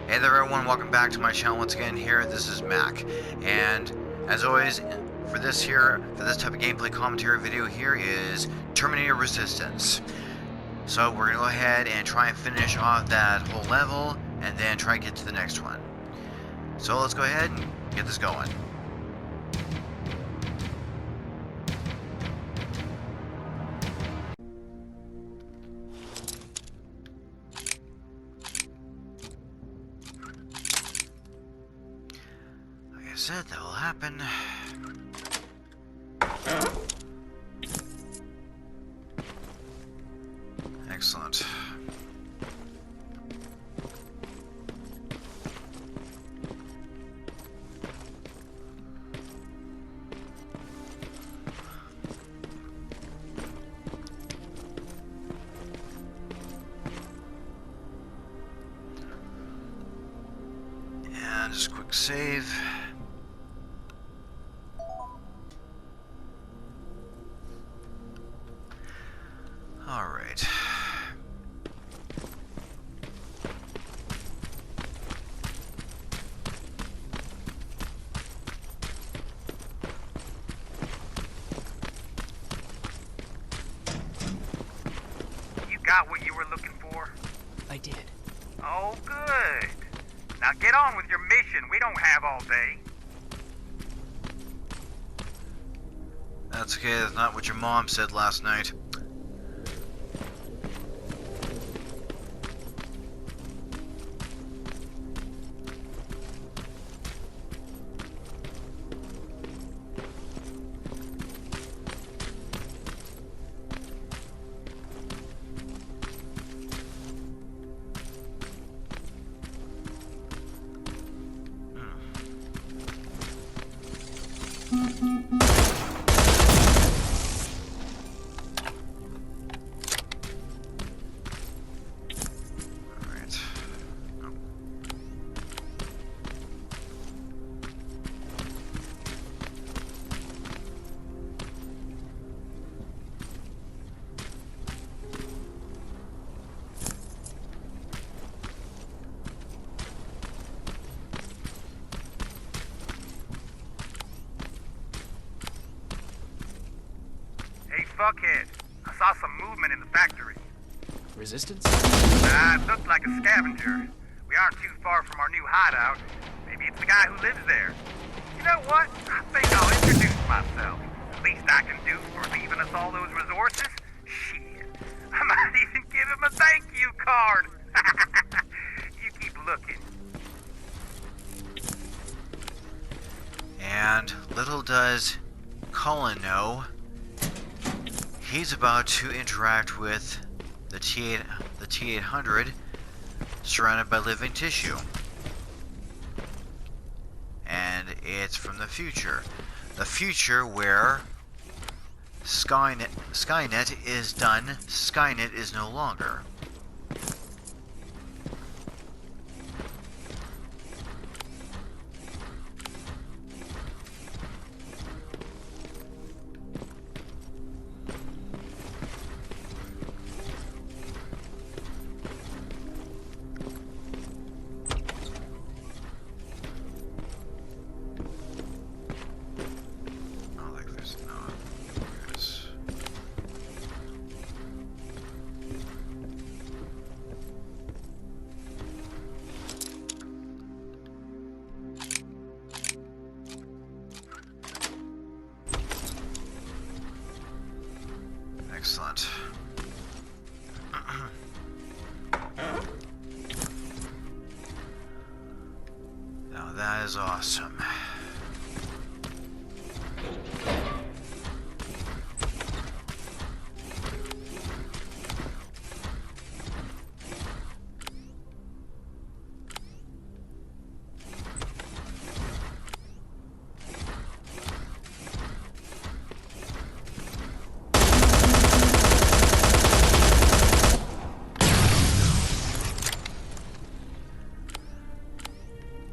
Hey there everyone, welcome back to my channel once again. Here, this is Mac, and as always, for this type of gameplay commentary video here is Terminator Resistance. So we're gonna go ahead and try and finish off that whole level, and then try and get to the next one. So let's go ahead and get this going. Said that will happen. Excellent. And just a quick save. Alright. You got what you were looking for? I did. Oh, good. Now get on with your mission. We don't have all day. That's okay, that's not what your mom said last night. Hey, fuckhead. I saw some movement in the factory. Resistance? It looked like a scavenger. We aren't too far from our new hideout. Maybe it's the guy who lives there. You know what? I think I'll introduce myself. Least I can do for leaving us all those resources. Shit. I might even give him a thank you card. You keep looking. And little does Colin know, he's about to interact with the T-800 surrounded by living tissue. And it's from the future. The future where Skynet is done. Skynet is no longer. Excellent. Now that is awesome.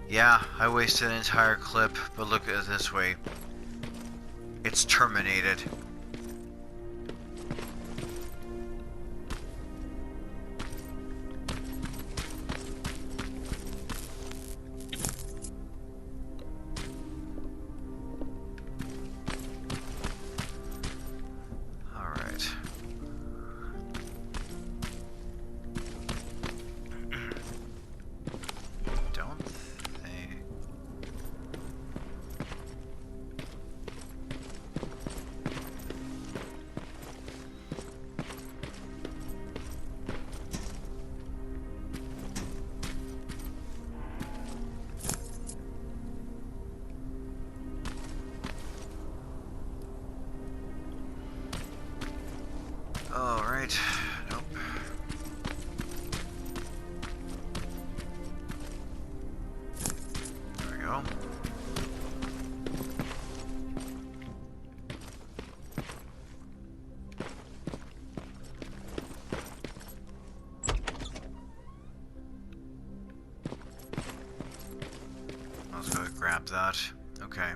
Yeah, I wasted an entire clip, but look at it this way. It's terminated. Scrap that. Okay.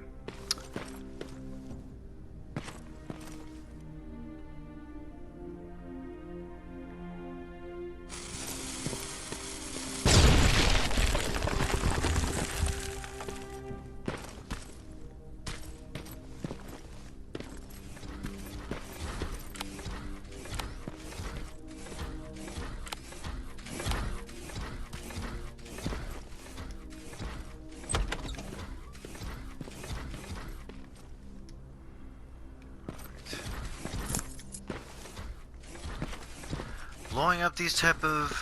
Blowing up these type of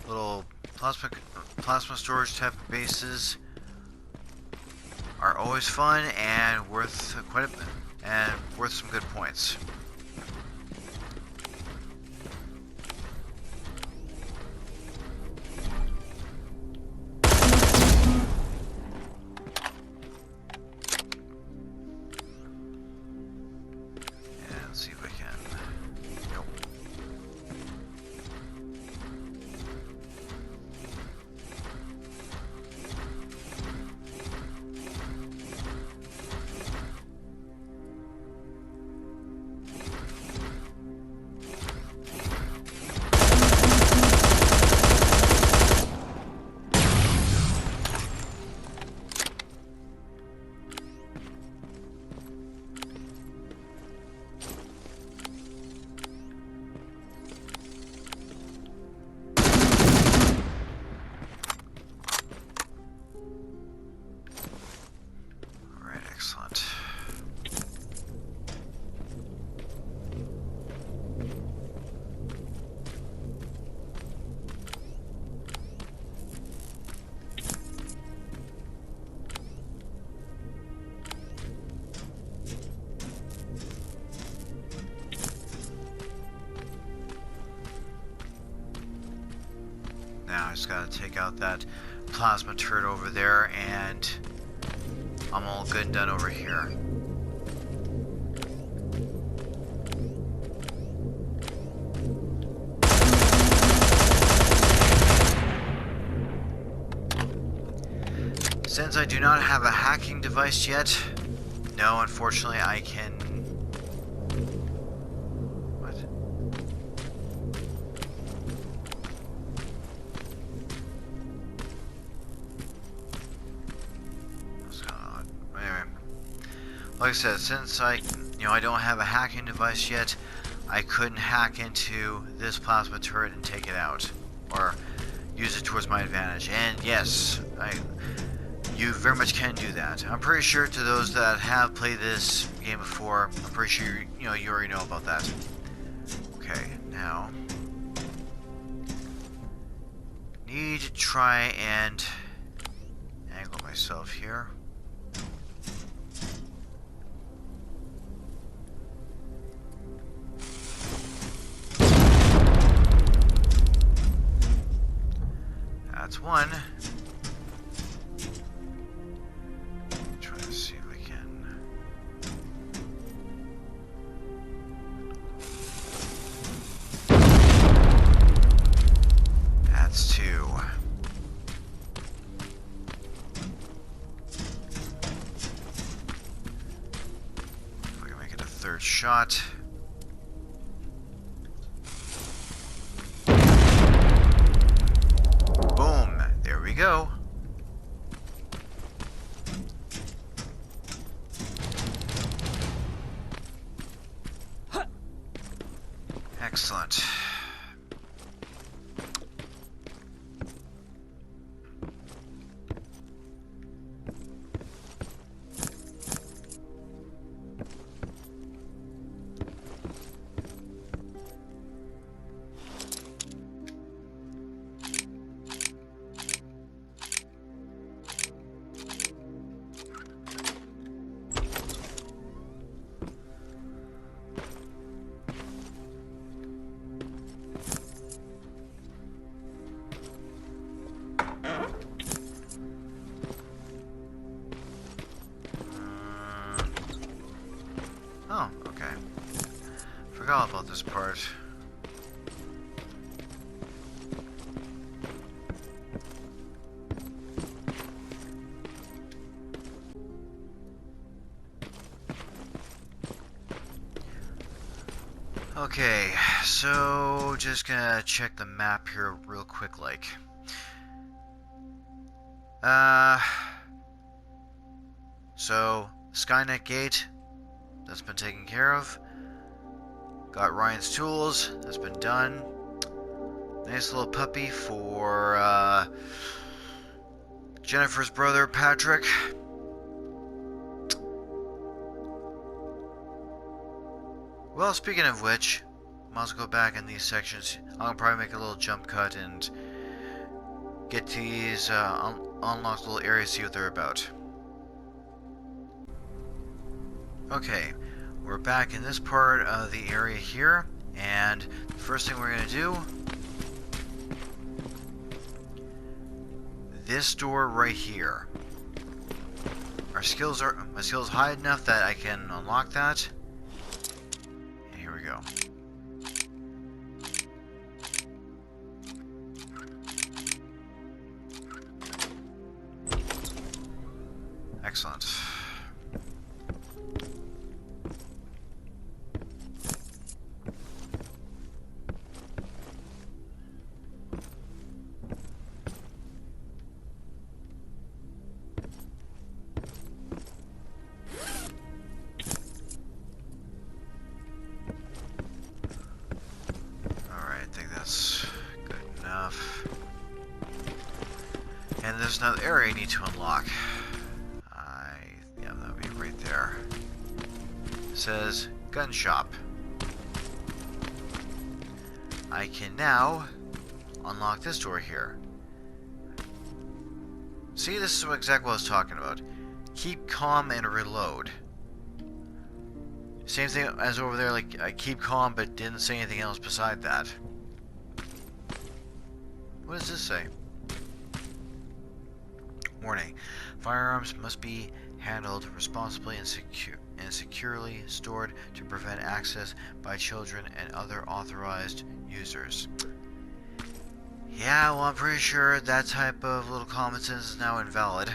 little plasma storage type of bases are always fun and worth quite a bit, and worth some good points. And let's see if I can. Nope. Alright, excellent. Now I just gotta take out that plasma turret over there, and I'm all good and done over here. Since I do not have a hacking device yet, no, unfortunately I can... What? What's going on? Anyway, like I said, since I don't have a hacking device yet, I couldn't hack into this plasma turret and take it out, or use it towards my advantage. And yes, you very much can do that. I'm pretty sure to those that have played this game before, I'm pretty sure you already know about that. Okay, now need to try and angle myself here. That's one. Try to see if I can. That's two. If I can make it a third shot. Boom. There we go. Excellent. Oh, okay. Forgot about this part. Okay, so just gonna check the map here real quick, like. So Skynet Gate, that's been taken care of. Got Ryan's tools, that's been done. Nice little puppy for Jennifer's brother, Patrick. Well, speaking of which, might as well go back in these sections. I'll probably make a little jump cut and get to these unlocked little areas, see what they're about. Okay, we're back in this part of the area here, and the first thing we're going to do, this door right here. My skills high enough that I can unlock that. And here we go. Excellent. And there's another area I need to unlock. Yeah, that'll be right there. It says gun shop. I can now unlock this door here. See, this is exactly what I was talking about. Keep calm and reload. Same thing as over there, like I keep calm but didn't say anything else beside that. What does this say? Warning. Firearms must be handled responsibly and securely stored to prevent access by children and other authorized users. Yeah, well, I'm pretty sure that type of little common sense is now invalid.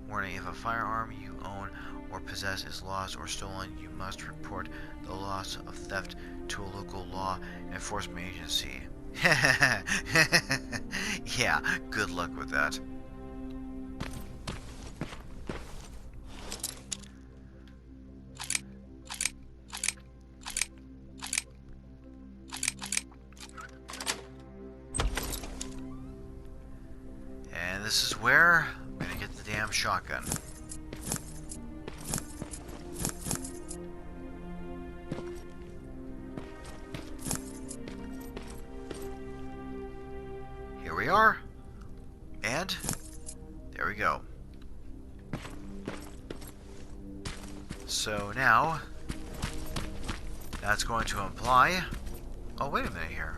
Warning. If a firearm you own or possess is lost or stolen, you must report the loss of theft to a local law enforcement agency. Yeah, good luck with that. And this is where I'm gonna get the damn shotgun. Here we are, and there we go. So now, that's going to imply... Oh, wait a minute here.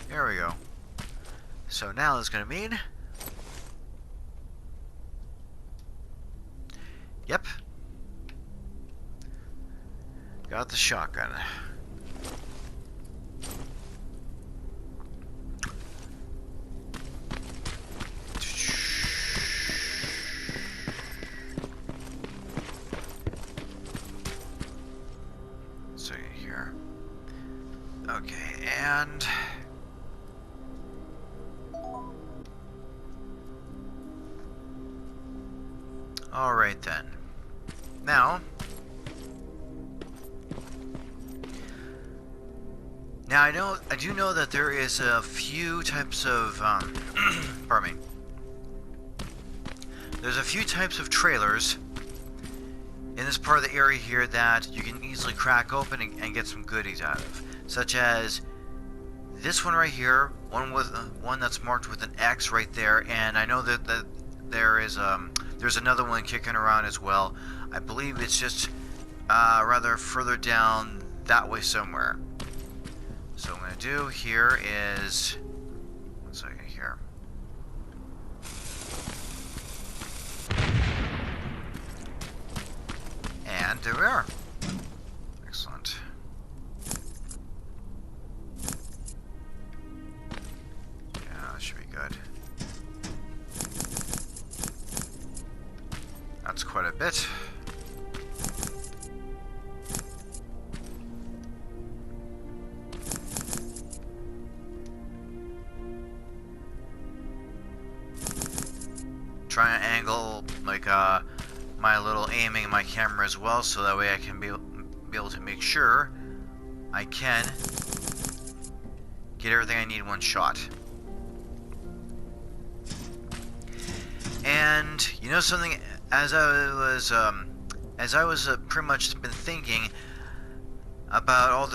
There we go. So now that's going to mean... Yep. Got the shotgun. So here. Okay, and all right then. Now I do know that there is a few types of, pardon me. There's a few types of trailers in this part of the area here that you can easily crack open and get some goodies out of, such as this one right here, one that's marked with an X right there, and I know that there is there's another one kicking around as well. I believe it's just rather further down that way somewhere. So what I'm going to do here is, one second here. And there we are. Excellent. Yeah, that should be good. bit. Try and angle like my little aiming in my camera as well, so that way I can be able to make sure I can get everything I need in one shot. And you know something, as I was pretty much been thinking about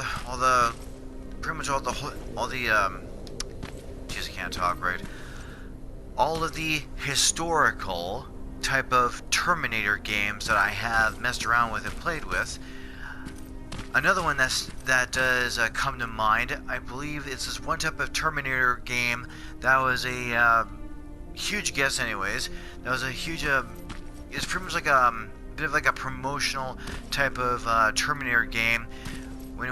geez, I can't talk right. All of the historical type of Terminator games that I have messed around with and played with. Another one that does come to mind, I believe it's this one type of Terminator game that was a huge guess anyways. That was a huge, it's pretty much like a bit of like a promotional type of Terminator game when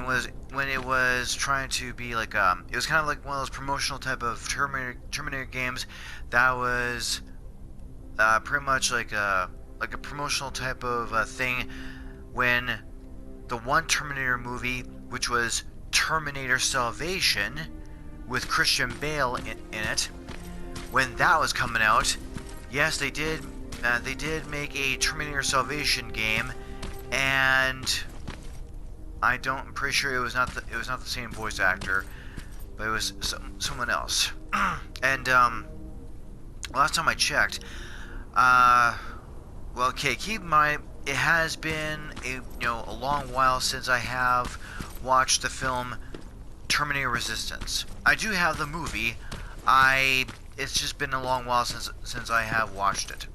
it was trying to be like it was kind of like one of those promotional type of Terminator games that was pretty much like a promotional type of thing when the one Terminator movie, which was Terminator Salvation with Christian Bale in it, when that was coming out, yes, they did make a Terminator Salvation game, and I'm pretty sure it was not the same voice actor, but it was someone else. And last time I checked, well, okay, keep in mind it has been a long while since I have watched the film Terminator Resistance. I do have the movie. It's just been a long while since I have watched it.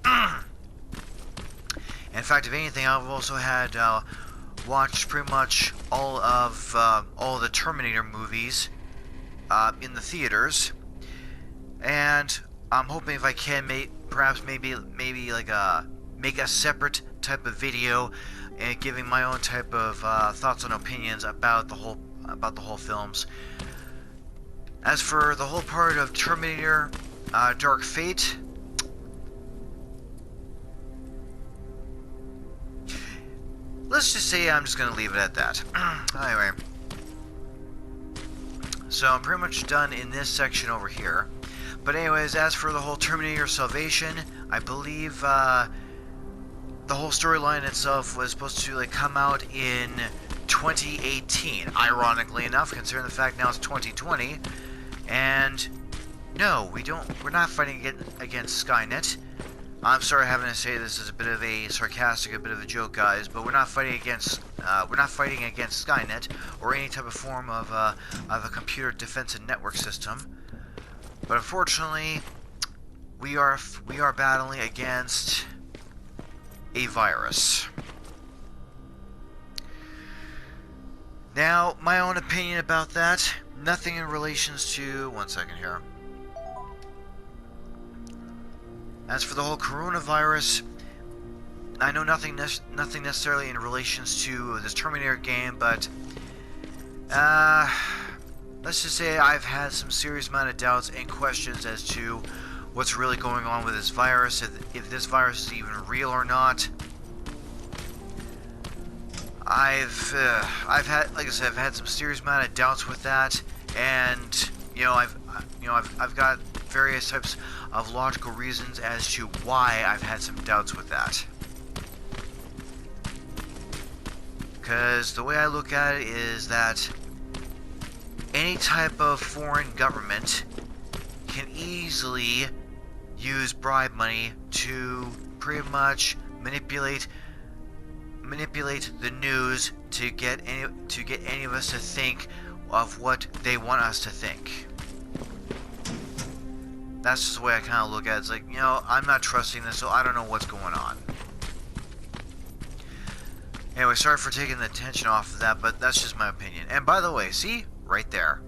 In fact, if anything, I've also had watched pretty much all the Terminator movies in the theaters, and I'm hoping if I can maybe like make a separate type of video and giving my own type of thoughts and opinions about the whole films. As for the whole part of Terminator Dark Fate, let's just say I'm just going to leave it at that. Anyway, so I'm pretty much done in this section over here. But anyways, as for the whole Terminator Salvation, I believe the whole storyline itself was supposed to come out in 2018. Ironically enough, considering the fact now it's 2020, and no, we're not fighting against Skynet. I'm sorry having to say this is a bit of a sarcastic, a bit of a joke, guys, but we're not fighting against Skynet or any type of form of a computer defense and network system. But unfortunately, we are battling against a virus. Now, my own opinion about that, nothing in relations to, one second here. As for the whole coronavirus, I know nothing necessarily in relations to this Terminator game, but let's just say I've had some serious amount of doubts and questions as to what's really going on with this virus, if this virus is even real or not. I've had, like I said, I've had some serious amount of doubts with that, and I've got various types of logical reasons as to why I've had some doubts with that. Because the way I look at it is that any type of foreign government can easily use bribe money to pretty much manipulate the news to get any of us to think of what they want us to think. That's just the way I kind of look at it. It's like, I'm not trusting this, so I don't know what's going on. Anyway, sorry for taking the attention off of that, but that's just my opinion. And by the way, see? Right there.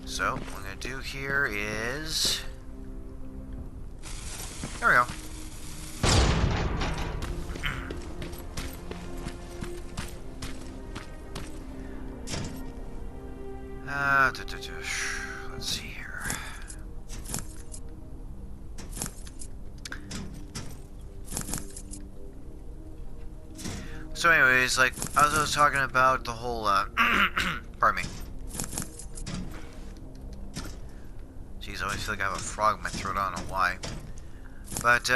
So, what I'm going to do here is... There we go. Let's see here. So anyways, like, as I was talking about the whole, pardon me. Jeez, I always feel like I have a frog in my throat, I don't know why. But,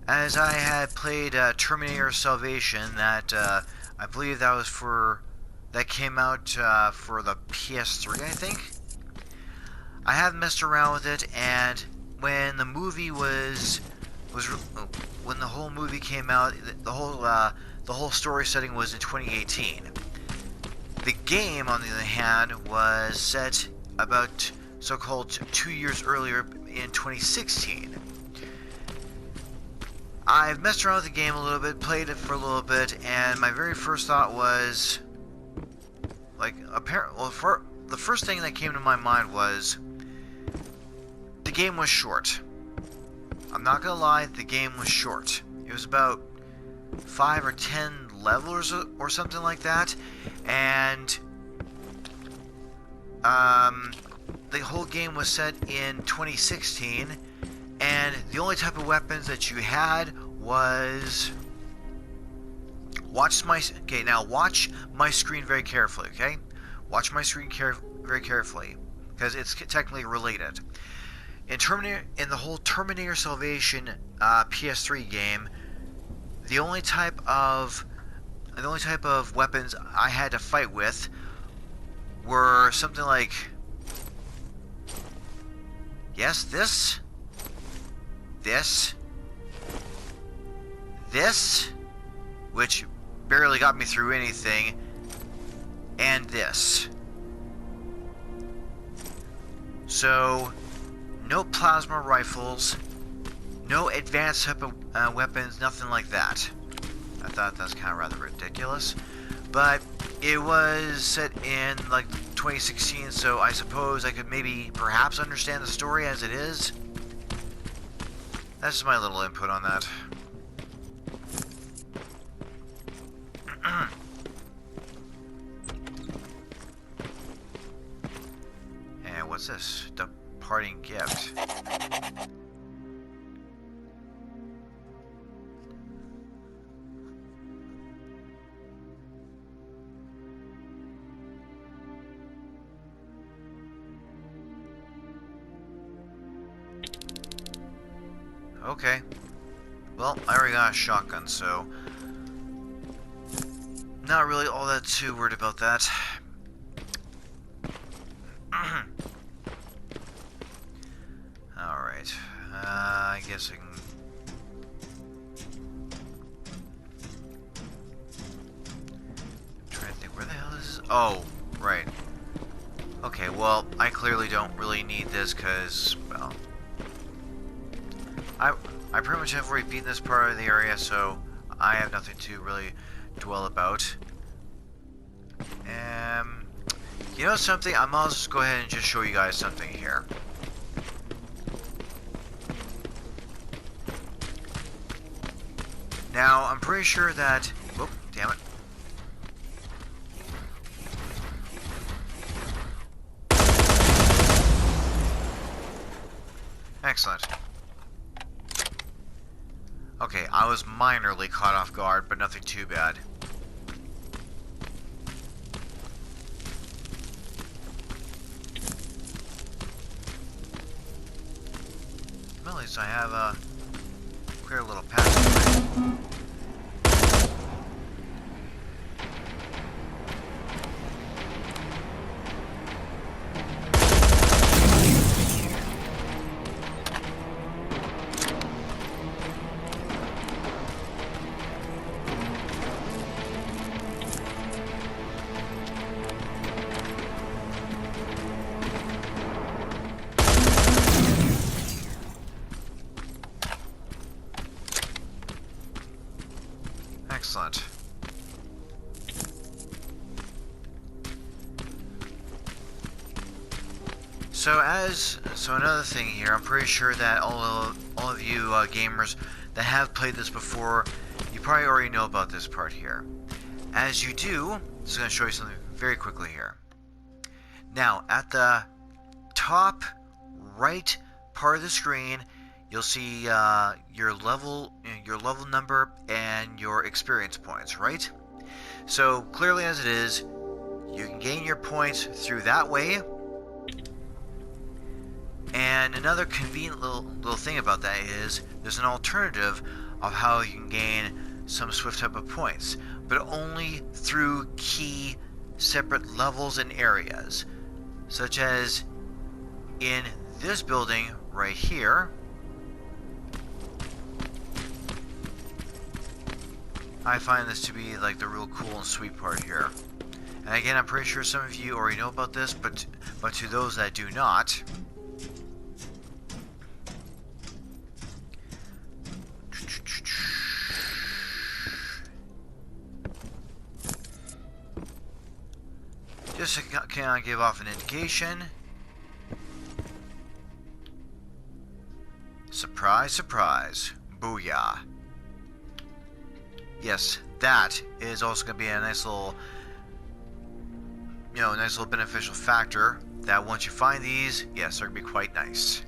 as I had played, Terminator Salvation, that, I believe that was that came out, for the PS3, I think? I have messed around with it, and when the movie when the whole movie came out, the whole story setting was in 2018. The game, on the other hand, was set about so-called 2 years earlier in 2016. I've messed around with the game a little bit, played it for a little bit, and my very first thought was, like, the first thing that came to my mind was, the game was short. I'm not gonna lie, the game was short. It was about 5 or 10 levels or something like that, and the whole game was set in 2016, and the only type of weapons that you had was... Watch my screen very carefully, okay? Watch my screen very carefully, because it's technically related. In the whole Terminator Salvation PS3 game, the only type of weapons I had to fight with were something like, yes, this, which barely got me through anything, and this. So, no plasma rifles, no advanced type of weapons, nothing like that. I thought that was kind of rather ridiculous, but it was set in like 2016, so I suppose I could perhaps understand the story as it is. That's just my little input on that. And what's this? Departing gift. Okay. Well, I already got a shotgun, so not really all that too worried about that. Alright. I guess I can... I'm trying to think, where the hell is this? Oh, right. Okay, well, I clearly don't really need this because, well... I pretty much have already beaten this part of the area, so I have nothing to really dwell about. You know something? I might as well just go ahead and just show you guys something here. Now, I'm pretty sure that... Whoop, damn it. Excellent. Okay, I was minorly caught off guard, but nothing too bad. Well, at least I have a clear little passageway. Excellent. So another thing here, I'm pretty sure that all of you gamers that have played this before, you probably already know about this part here. As you do, I'm just going to show you something very quickly here. Now, at the top right part of the screen, you'll see your level number and your experience points, right? So clearly as it is, you can gain your points through that way. And another convenient little thing about that is there's an alternative of how you can gain some swift type of points, but only through key separate levels and areas, such as in this building right here. I find this to be like the real cool and sweet part here. And again, I'm pretty sure some of you already know about this, but to those that do not, just to kind of give off an indication. Surprise, surprise. Booyah. Yes, that is also going to be a nice little, nice little beneficial factor that once you find these, yes, they're going to be quite nice.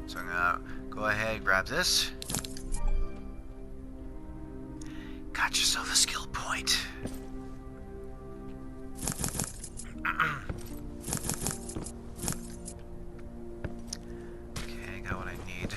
So I'm going to go ahead, grab this. Got yourself a skill point. Okay, got what I need.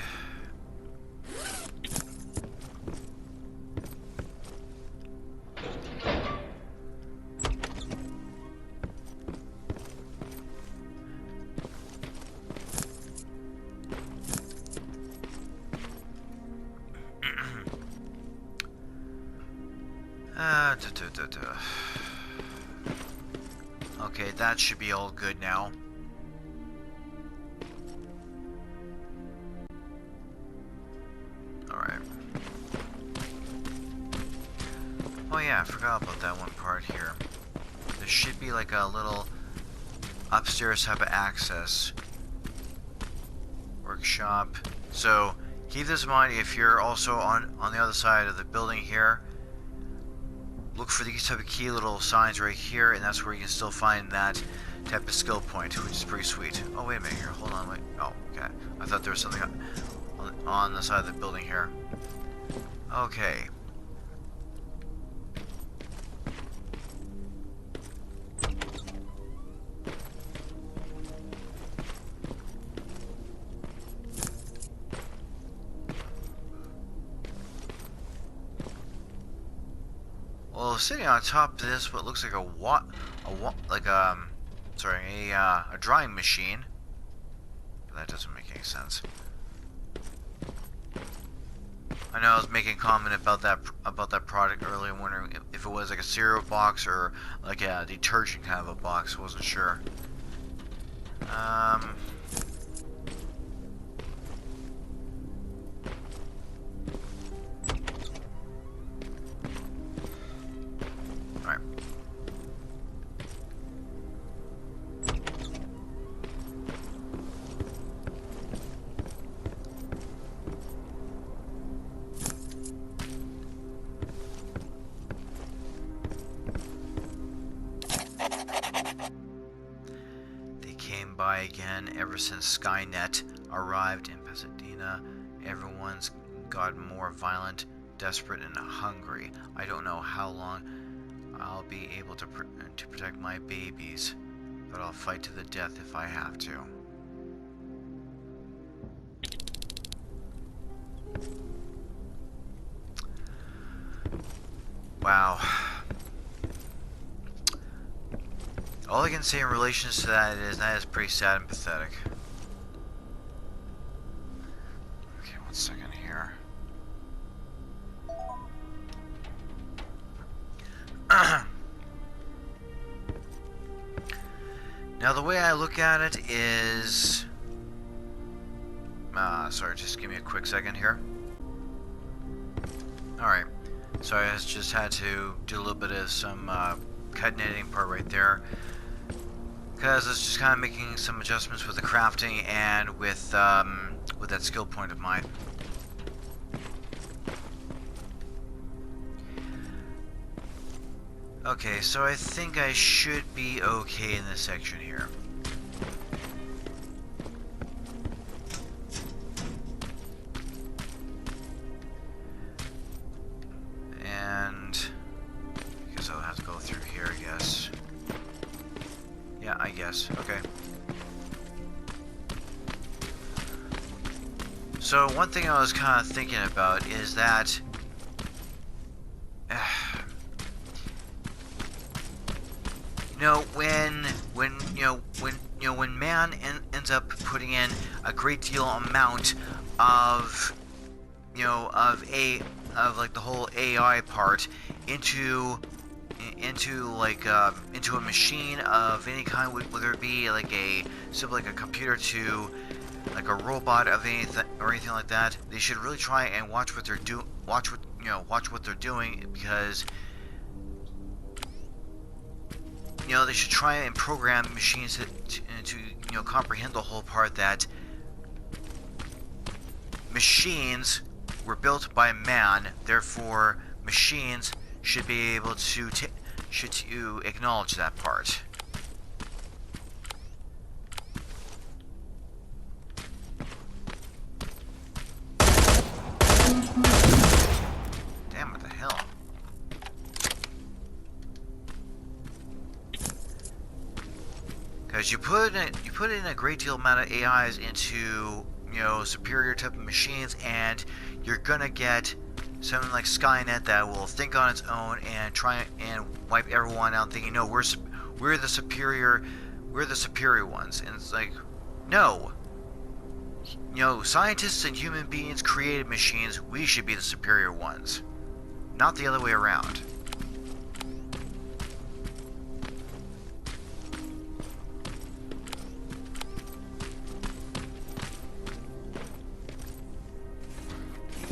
Okay, that should be all good now. Alright. Oh yeah, I forgot about that one part here. There should be like a little upstairs type of access. Workshop. So, keep this in mind if you're also on the other side of the building here. Look for these type of key little signs right here, and that's where you can still find that type of skill point, which is pretty sweet. Oh, wait a minute here. Hold on, wait. Oh, okay. I thought there was something on the side of the building here. Okay. Well, sitting on top of this, what looks like a drying machine. But that doesn't make any sense. I know I was making a comment about that product earlier, wondering if it was like a cereal box or like a detergent kind of a box. I wasn't sure. Alright. They came by again ever since Skynet arrived in Pasadena. Everyone's gotten more violent, desperate, and hungry. I don't know how long I'll be able to protect my babies, but I'll fight to the death if I have to. Wow. All I can say in relation to that is pretty sad and pathetic. Okay, 1 second here. Now the way I look at it is... sorry, just give me a quick second here. Alright, so I just had to do a little bit of some cut knitting part right there. Because I was just kind of making some adjustments with the crafting and with that skill point of mine. Okay, so I think I should be okay in this section here. So one thing I was kind of thinking about is that when man ends up putting in a great deal amount of like the whole AI part into a machine of any kind, whether it be like simply like a computer to like a robot of anything or anything like that, they should really try and watch what they're doing, because they should try and program machines to comprehend the whole part that machines were built by man, therefore machines should be able to acknowledge that part. Damn, what the hell? Because you put in a great deal amount of AIs into superior type of machines, and you're gonna get something like Skynet that will think on its own and try and wipe everyone out, thinking, no, we're the superior ones. And it's like, no, scientists and human beings created machines. We should be the superior ones, not the other way around.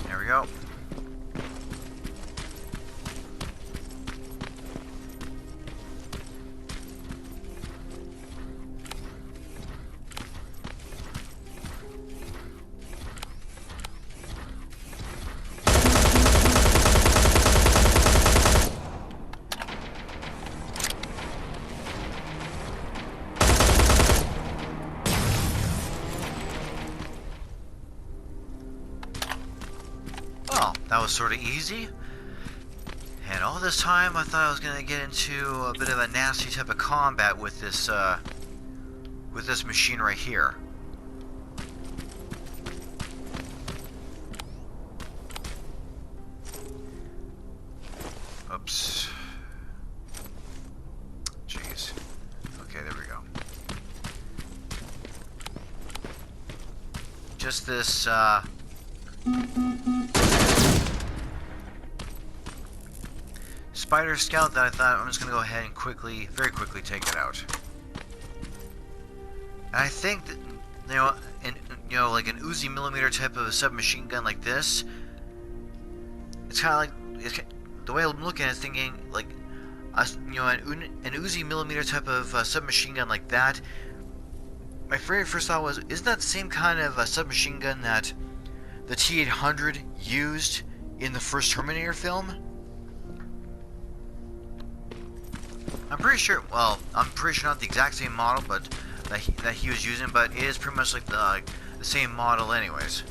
There we go. Well, that was sort of easy. And all this time, I thought I was going to get into a bit of a nasty type of combat with this machine right here. Oops. Jeez. Okay, there we go. Just this, Spider Scout that I thought I'm just going to go ahead and very quickly take it out. And I think that, like an Uzi millimeter type of a submachine gun like this, it's kind of like, the way I'm looking at it, thinking like, an Uzi millimeter type of submachine gun like that. My very first thought was, isn't that the same kind of submachine gun that the T-800 used in the first Terminator film? I'm pretty sure not the exact same model, but that he was using, but it is pretty much like the same model anyways.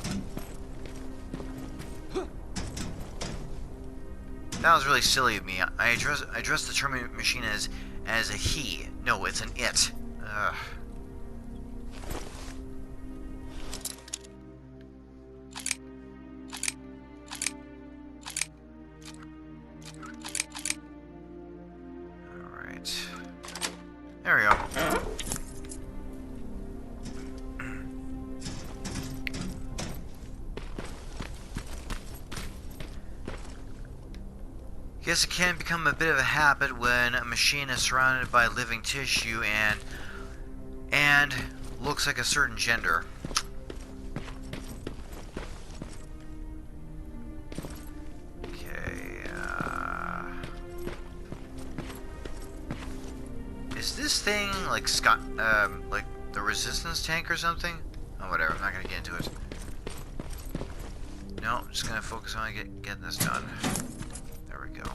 That was really silly of me. I addressed the Terminator machine as a he. No, it's an it. Ugh. There we go. Guess it can become a bit of a habit when a machine is surrounded by living tissue and looks like a certain gender. Is this thing like like the resistance tank or something? Oh, whatever. I'm not gonna get into it. No, I'm just gonna focus on getting this done. There we go.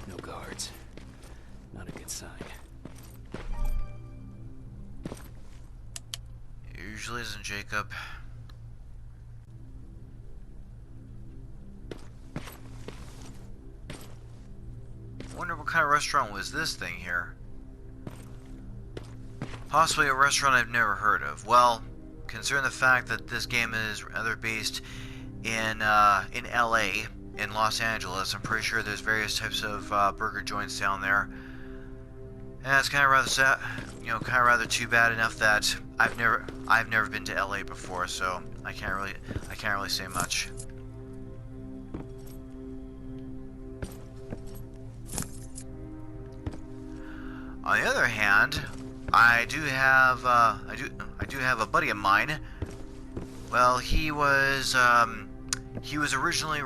No guards. Not a good sign. Usually isn't, Jacob. Wonder what kind of restaurant was this thing here? Possibly a restaurant I've never heard of. Well, considering the fact that this game is rather based in LA, in Los Angeles, I'm pretty sure there's various types of burger joints down there. And it's kind of rather sad, kind of rather too bad enough that I've never been to LA before, so I can't really say much. On the other hand, I do have a buddy of mine. Well, he was originally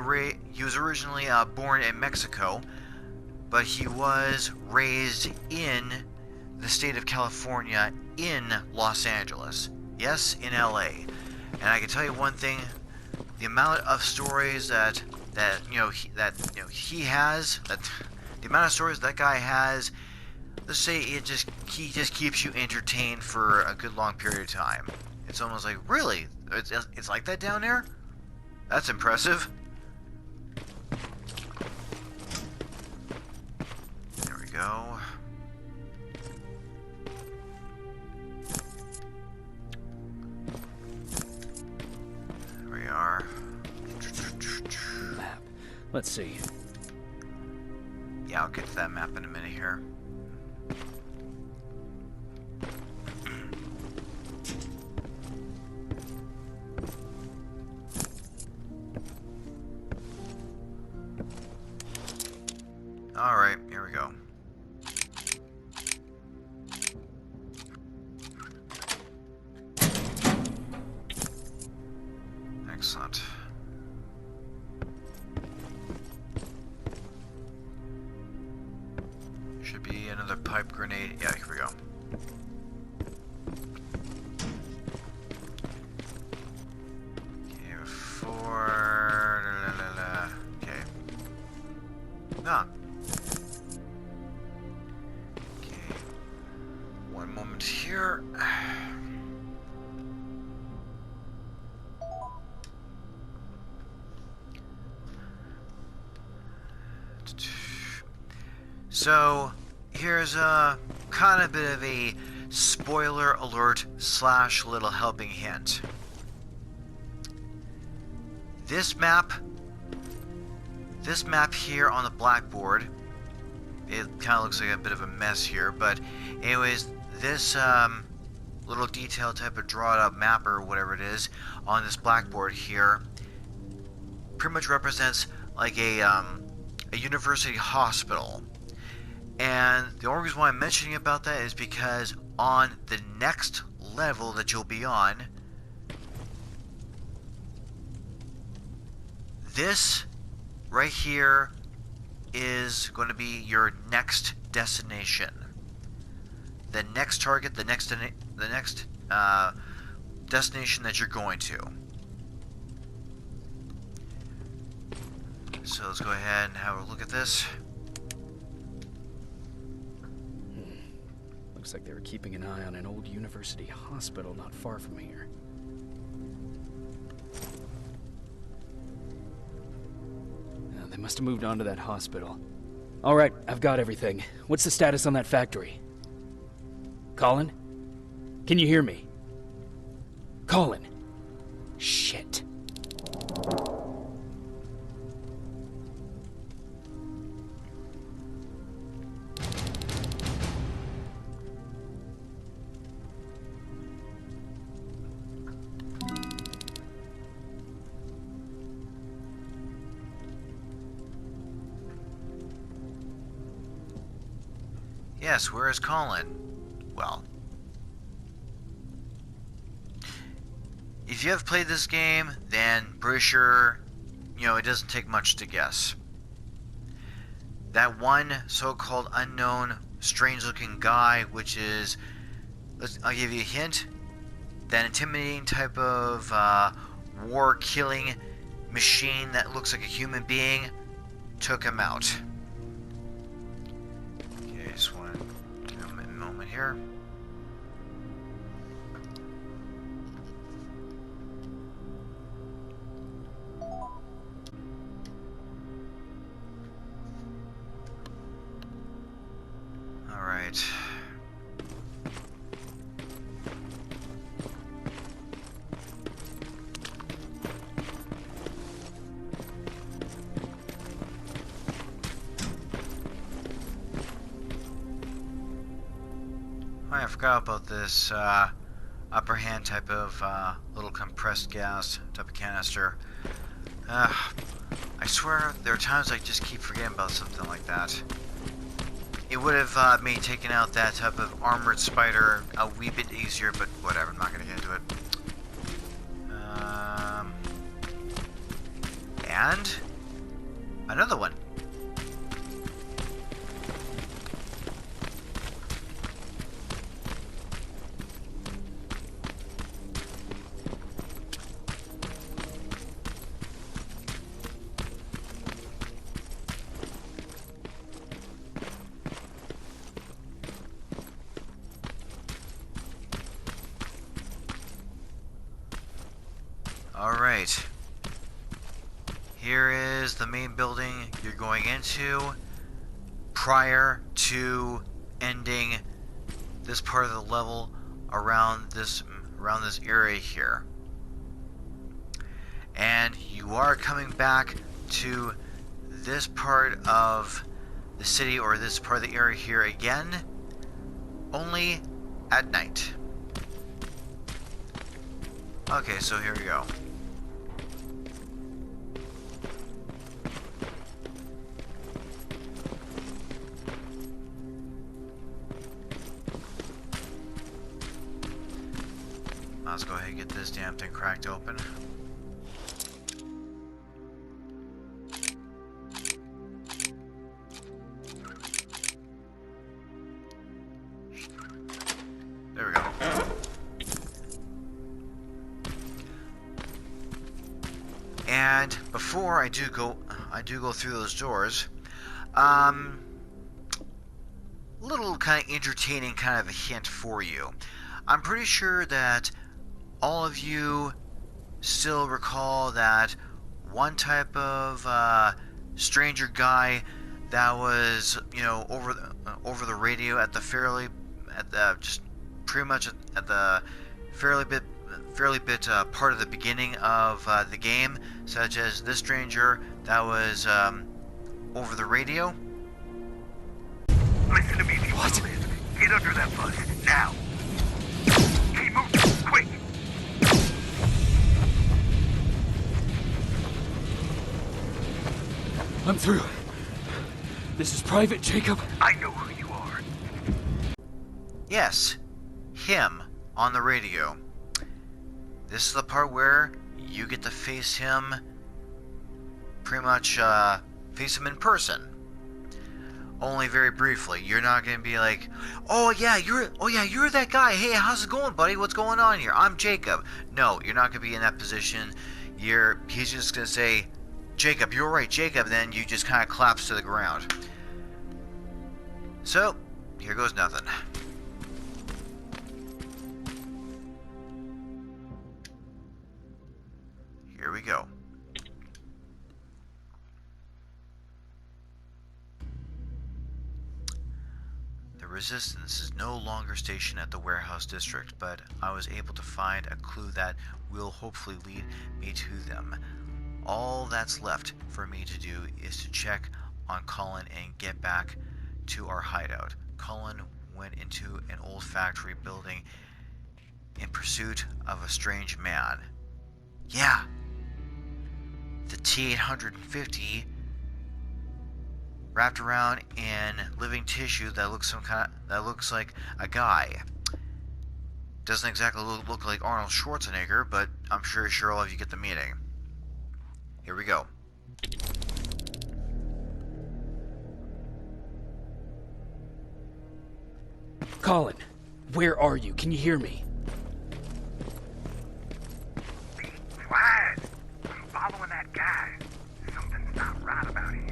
born in Mexico, but he was raised in the state of California in Los Angeles. Yes, in LA. And I can tell you one thing: the amount of stories that he has, the amount of stories that guy has. Let's say he just keeps you entertained for a good long period of time. It's almost like, really? It's like that down there? That's impressive. There we go. There we are. Map. Let's see. Yeah, I'll get to that map in a minute here. Alright, here we go. Excellent. Should be another pipe grenade. Yeah, here we go. Okay, okay. Ah. Okay. One moment here. So, here's a kind of bit of a spoiler alert / little helping hint. This map here on the blackboard, it kind of looks like a bit of a mess here, but anyways, this little detail type of drawn up map or whatever it is on this blackboard here pretty much represents like a university hospital. And the only reason why I'm mentioning about that is because on the next level that you'll be on, this right here is going to be your next destination. The next target, the next destination that you're going to. So let's go ahead and have a look at this. Looks like they were keeping an eye on an old university hospital not far from here. They must have moved on to that hospital. All right, I've got everything. What's the status on that factory? Colin? Can you hear me? Colin? Shit. Yes, where is Colin? Well, if you have played this game, then pretty sure, it doesn't take much to guess. That one so-called unknown, strange-looking guy, which is, I'll give you a hint, that intimidating type of war-killing machine that looks like a human being, took him out. Okay, just want to give him a moment here. Alright. forgot about this upper hand type of little compressed gas type of canister. I swear there are times I just keep forgetting about something like that. It would have made taking out that type of armored spider a wee bit easier, but whatever, I'm not going to get into it. And another one. Alright, here is the main building you're going into prior to ending this part of the level around this area here. And you are coming back to this part of the city, or this part of the area here again, only at night. Okay, so here we go. Let's go ahead and get this damn thing cracked open. There we go. And before I do go through those doors, little kind of entertaining kind of a hint for you. I'm pretty sure that all of you still recall that one type of stranger guy that was, you know, over the radio at the fairly part of the beginning of the game, such as this stranger that was over the radio. Listen to me if you want to live. Get under that bus, now. Keep moving, quick. I'm through. This is Private Jacob. I know who you are. Yes, him on the radio. This is the part where you get to face him, pretty much face him in person. Only very briefly. You're not gonna be like, oh yeah, you're that guy. Hey, how's it going, buddy? What's going on here? I'm Jacob. No, you're not gonna be in that position. He's just gonna say, Jacob, you're right, Jacob. Then you just kind of collapse to the ground. So, here goes nothing. Here we go. The Resistance is no longer stationed at the warehouse district, but I was able to find a clue that will hopefully lead me to them. All that's left for me to do is to check on Colin and get back to our hideout. Colin went into an old factory building in pursuit of a strange man. Yeah, the T-850 wrapped around in living tissue that looks like a guy. Doesn't exactly look like Arnold Schwarzenegger, but I'm sure all of you get the meaning. Here we go. Colin, where are you? Can you hear me? Be quiet. I'm following that guy. Something's not right about him.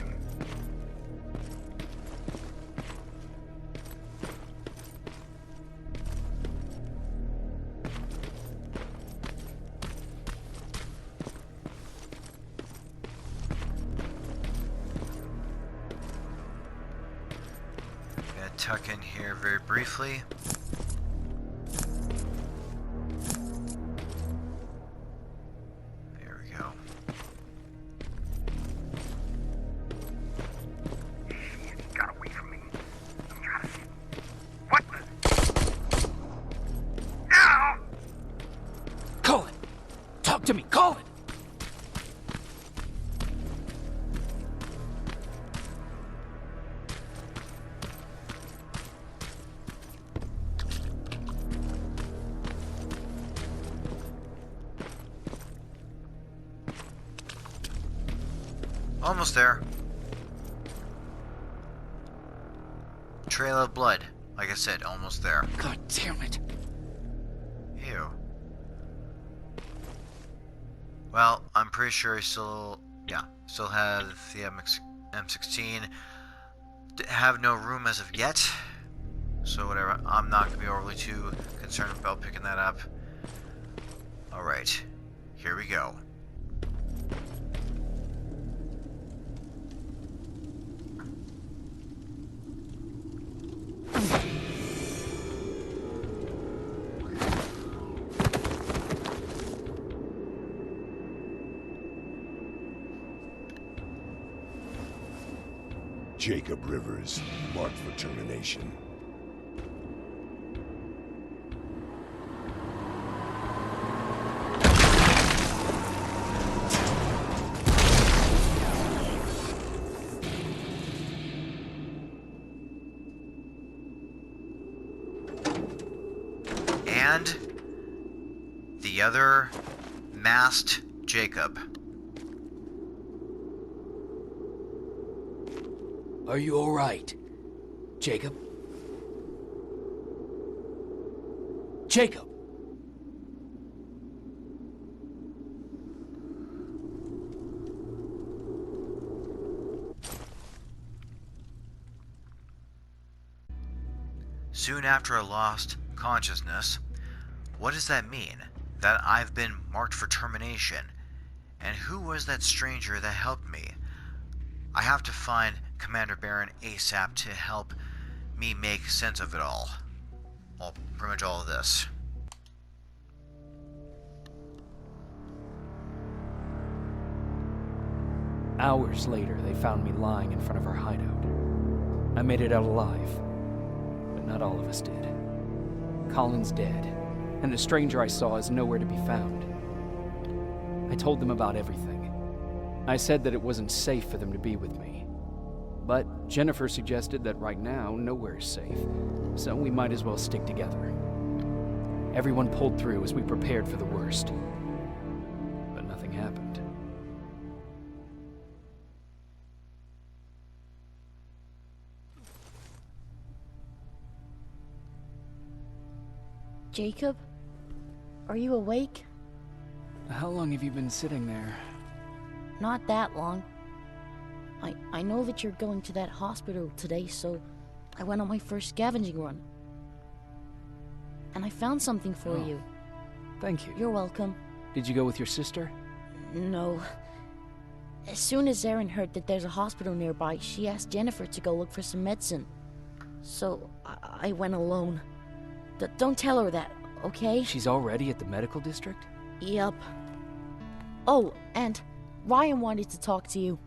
Tuck in here very briefly. There we go. Shit, he got away from me. I'm trying to see. What the? Talk to me, Colin! Almost there. Trail of blood. Like I said, almost there. God damn it. Ew. Well, I'm pretty sure he still have the M16. Have no room as of yet. So whatever, I'm not going to be overly too concerned about picking that up. Alright, here we go. Jacob Rivers, marked for termination. And the other masked Jacob. Are you alright, Jacob? Jacob! Soon after I lost consciousness, what does that mean? That I've been marked for termination? And who was that stranger that helped me? I have to find Commander Barron ASAP to help me make sense of it all. Well, pretty much all of this. Hours later, they found me lying in front of our hideout. I made it out alive, but not all of us did. Colin's dead, and the stranger I saw is nowhere to be found. I told them about everything. I said that it wasn't safe for them to be with me. But Jennifer suggested that right now, nowhere is safe, so we might as well stick together. Everyone pulled through as we prepared for the worst. But nothing happened. Jacob? Are you awake? How long have you been sitting there? Not that long. I know that you're going to that hospital today, so I went on my first scavenging run. And I found something for you. Thank you. You're welcome. Did you go with your sister? No. As soon as Erin heard that there's a hospital nearby, she asked Jennifer to go look for some medicine. So I went alone. Don't tell her that, okay? She's already at the medical district? Yup. Oh, and Ryan wanted to talk to you.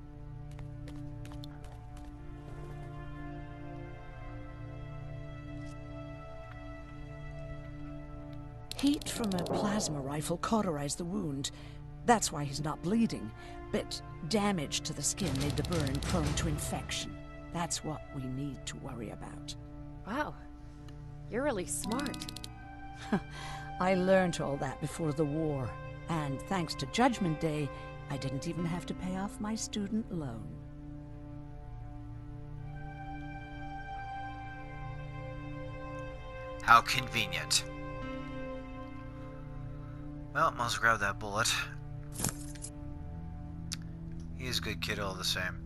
Heat from a plasma rifle cauterized the wound. That's why he's not bleeding. But damage to the skin made the burn prone to infection. That's what we need to worry about. Wow. You're really smart. I learned all that before the war. And thanks to Judgment Day, I didn't even have to pay off my student loan. How convenient. Well, might as well grab that bullet. He's a good kid all the same.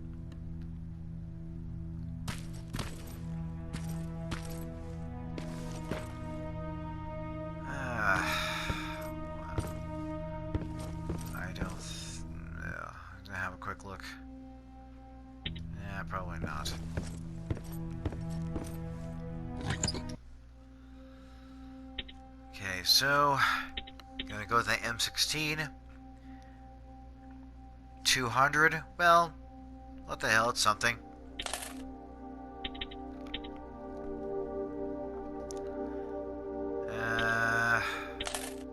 Gonna have a quick look. Yeah, probably not. Okay, so gonna go with the M16. 200. Well, what the hell? It's something.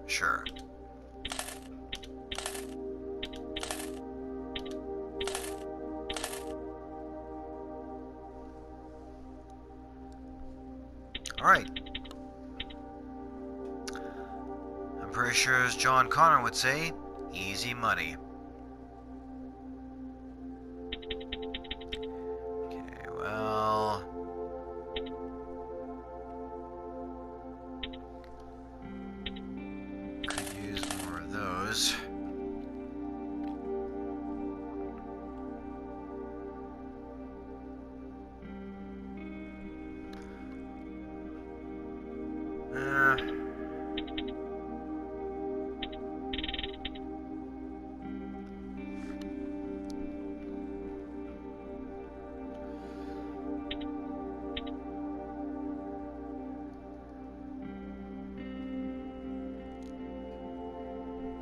Sure. pretty sure, as John Connor would say, easy money. Okay, well... could use more of those.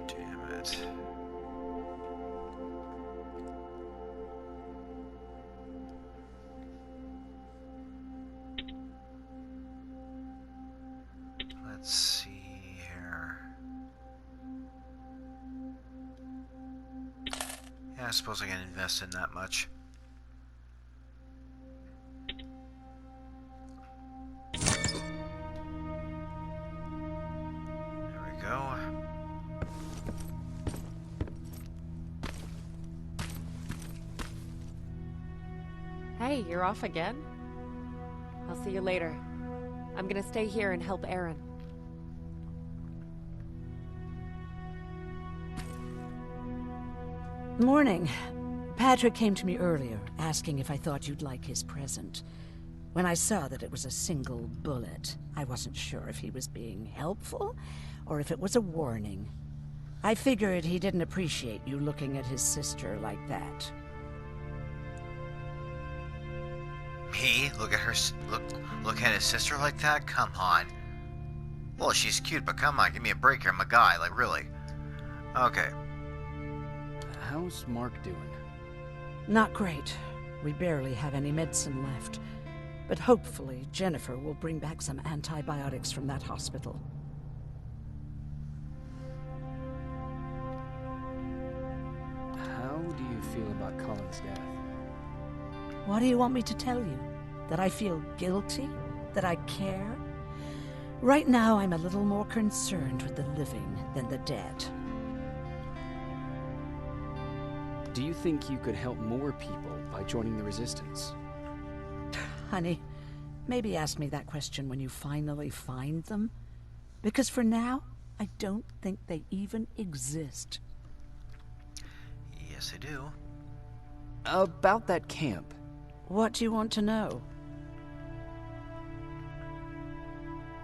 Damn it. Let's see here. Yeah, I suppose I can invest in that much. There we go. Hey, you're off again? I'll see you later. I'm gonna stay here and help Aaron. Morning. Patrick came to me earlier, asking if I thought you'd like his present. When I saw that it was a single bullet, I wasn't sure if he was being helpful, or if it was a warning. I figured he didn't appreciate you looking at his sister like that. Me? Look at her. Look at his sister like that? Come on. Well, she's cute, but come on, give me a break here. I'm a guy, like really. Okay. How's Mark doing? Not great. We barely have any medicine left. But hopefully, Jennifer will bring back some antibiotics from that hospital. How do you feel about Colin's death? What do you want me to tell you? That I feel guilty? That I care? Right now, I'm a little more concerned with the living than the dead. Do you think you could help more people by joining the Resistance? Honey, maybe ask me that question when you finally find them. Because for now, I don't think they even exist. Yes, I do. About that camp. What do you want to know?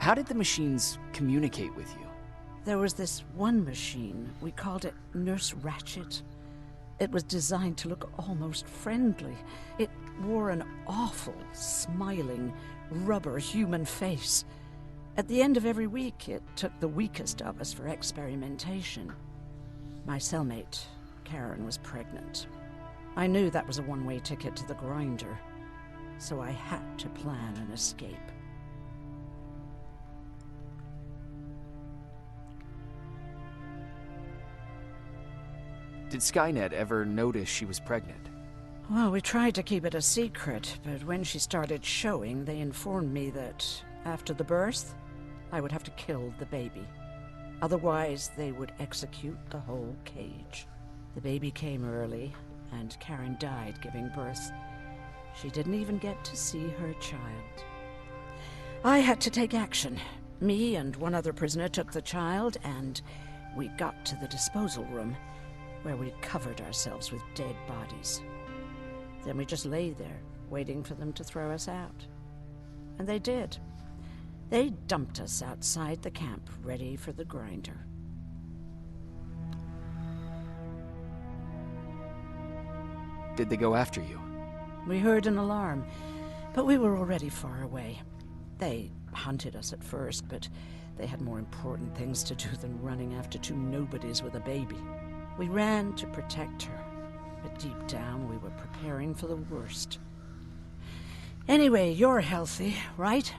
How did the machines communicate with you? There was this one machine. We called it Nurse Ratchet. It was designed to look almost friendly. It wore an awful, smiling, rubber human face. At the end of every week, it took the weakest of us for experimentation. My cellmate, Karen, was pregnant. I knew that was a one-way ticket to the grinder, so I had to plan an escape. Did Skynet ever notice she was pregnant? Well, we tried to keep it a secret, but when she started showing, they informed me that after the birth, I would have to kill the baby. Otherwise, they would execute the whole cage. The baby came early, and Karen died giving birth. She didn't even get to see her child. I had to take action. Me and one other prisoner took the child, and we got to the disposal room, where we covered ourselves with dead bodies. Then we just lay there, waiting for them to throw us out. And they did. They dumped us outside the camp, ready for the grinder. Did they go after you? We heard an alarm, but we were already far away. They hunted us at first, but they had more important things to do than running after two nobodies with a baby. We ran to protect her, but deep down we were preparing for the worst. Anyway, you're healthy, right?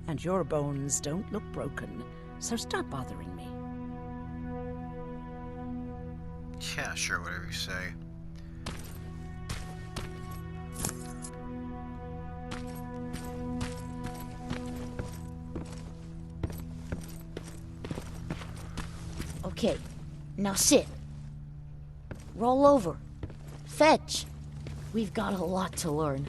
And your bones don't look broken, so stop bothering me. Yeah, sure, whatever you say. Okay, now sit. Roll over. Fetch. We've got a lot to learn.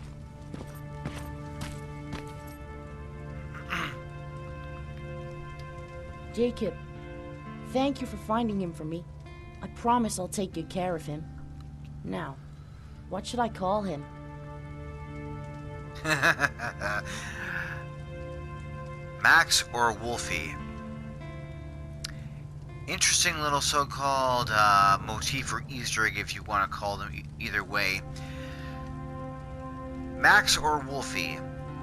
Jacob, thank you for finding him for me. I promise I'll take good care of him. Now, what should I call him? Max or Wolfie? Interesting little so-called motif or Easter egg, if you want to call them either way. Max or Wolfie?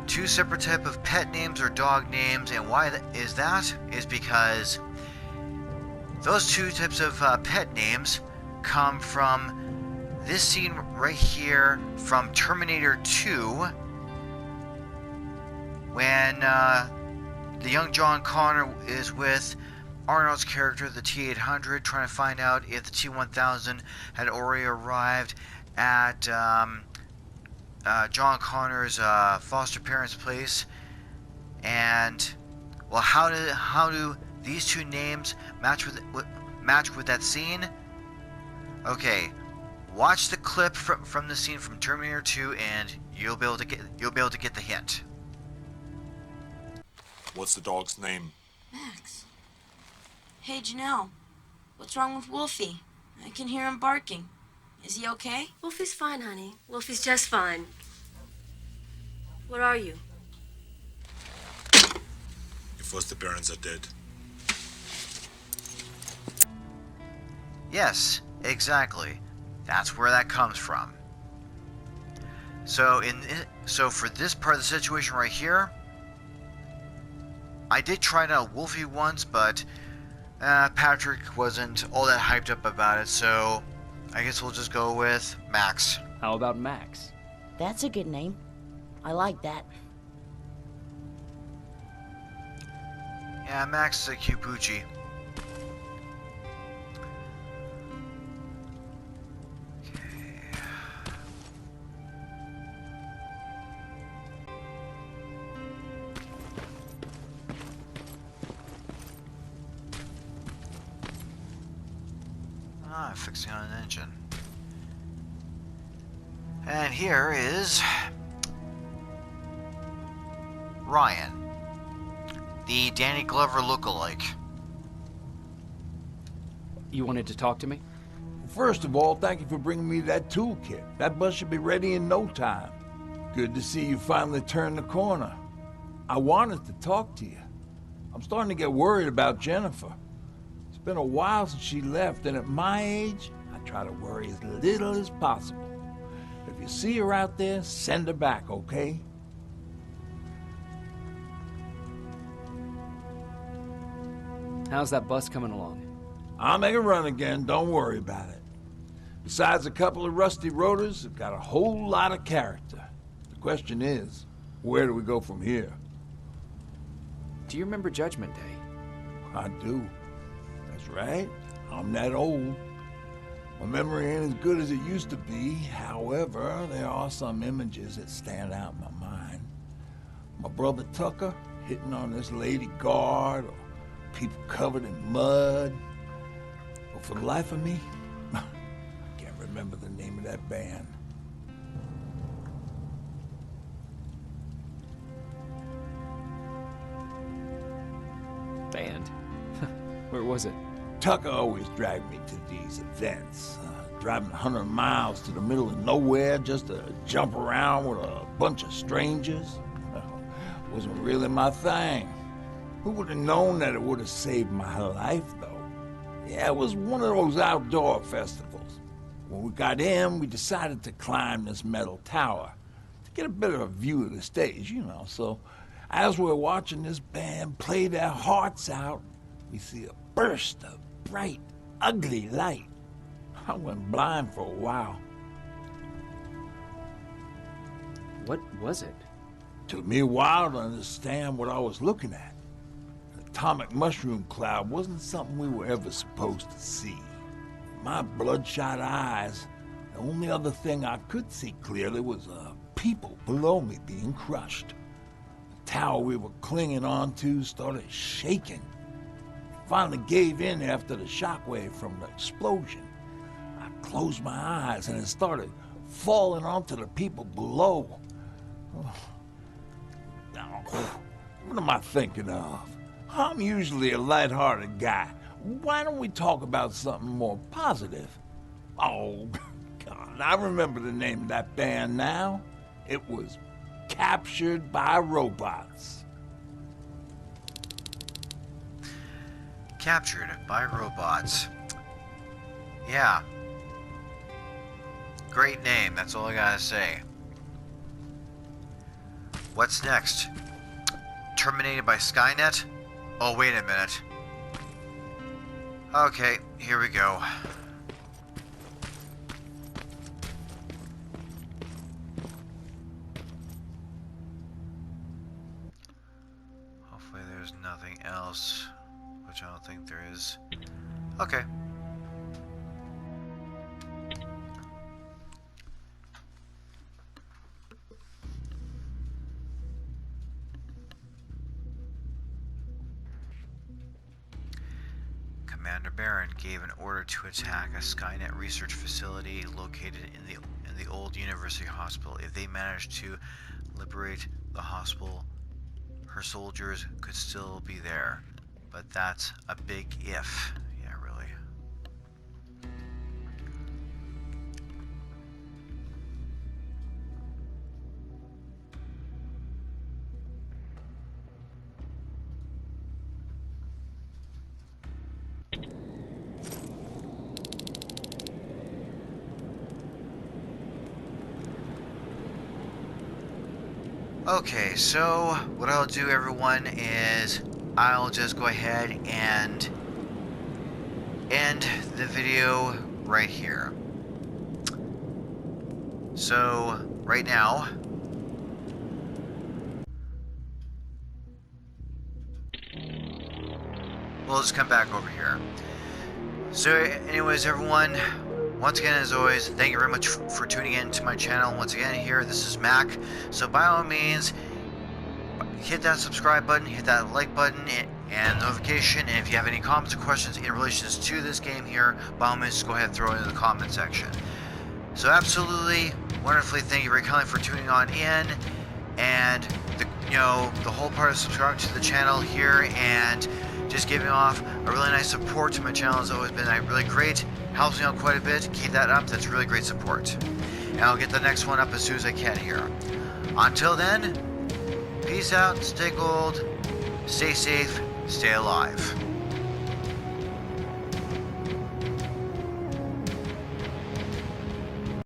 Two separate type of pet names or dog names, and why that is because those two types of pet names come from this scene right here from Terminator 2, when the young John Connor is with Arnold's character, the T-800, trying to find out if the T-1000 had already arrived at John Connor's foster parents' place. And well, how do these two names match with that scene? Okay, watch the clip from the scene from Terminator 2, and you'll be able to get the hint. What's the dog's name? Max. Hey, Janelle. What's wrong with Wolfie? I can hear him barking. Is he okay? Wolfie's fine, honey. Wolfie's just fine. What are you? Your foster parents are dead. Yes, exactly. That's where that comes from. So for this part of the situation right here, I did try out Wolfie once, but Patrick wasn't all that hyped up about it, so I guess we'll just go with Max. How about Max? That's a good name. I like that. Yeah, Max is a cute poochie. Fixing on an engine. And here is Ryan, the Danny Glover lookalike. You wanted to talk to me? First of all, thank you for bringing me that toolkit. That bus should be ready in no time. Good to see you finally turned the corner. I wanted to talk to you. I'm starting to get worried about Jennifer. It's been a while since she left, and at my age, I try to worry as little as possible. If you see her out there, send her back, okay? How's that bus coming along? I'll make a run again, don't worry about it. Besides a couple of rusty rotors, it's got a whole lot of character. The question is, where do we go from here? Do you remember Judgment Day? I do. That's right. I'm that old. My memory ain't as good as it used to be. However, there are some images that stand out in my mind. My brother Tucker hitting on this lady guard, or people covered in mud. But for the life of me, I can't remember the name of that band. Band? Where was it? Tucker always dragged me to these events, driving 100 miles to the middle of nowhere just to jump around with a bunch of strangers. Wasn't really my thing. Who would have known that it would have saved my life, though? Yeah, it was one of those outdoor festivals. When we got in, we decided to climb this metal tower to get a better view of the stage, you know. So as we're watching this band play their hearts out, we see a burst of bright, ugly light. I went blind for a while. What was it? Took me a while to understand what I was looking at. An atomic mushroom cloud wasn't something we were ever supposed to see. In my bloodshot eyes, the only other thing I could see clearly was people below me being crushed. The tower we were clinging onto started shaking. finally gave in after the shockwave from the explosion. I closed my eyes and it started falling onto the people below. Now, what am I thinking of? I'm usually a lighthearted guy. Why don't we talk about something more positive? Oh, God, I remember the name of that band now. It was Captured by Robots. Captured by Robots. Yeah. Great name, that's all I gotta say. What's next? Terminated by Skynet? Oh, wait a minute. Okay, here we go. Hopefully there's nothing else, which I don't think there is. Okay. Commander Barron gave an order to attack a Skynet research facility located in the old University Hospital. If they managed to liberate the hospital, her soldiers could still be there. But that's a big if. Yeah, really. Okay, so what I'll do, everyone, is I'll just go ahead and end the video right here. So, right now, we'll just come back over here. So, anyways, everyone, once again, as always, thank you very much for tuning in to my channel. Once again, here, this is Mac. So, by all means, hit that subscribe button, hit that like button, and notification. And if you have any comments or questions in relation to this game here, by all means, just go ahead and throw it in the comment section. So, absolutely, wonderfully, thank you very kindly for tuning on in, and the whole part of subscribing to the channel here and just giving off a really nice support to my channel has always been really great. Helps me out quite a bit. Keep that up. That's really great support. And I'll get the next one up as soon as I can here. Until then, peace out, stay gold, stay safe, stay alive.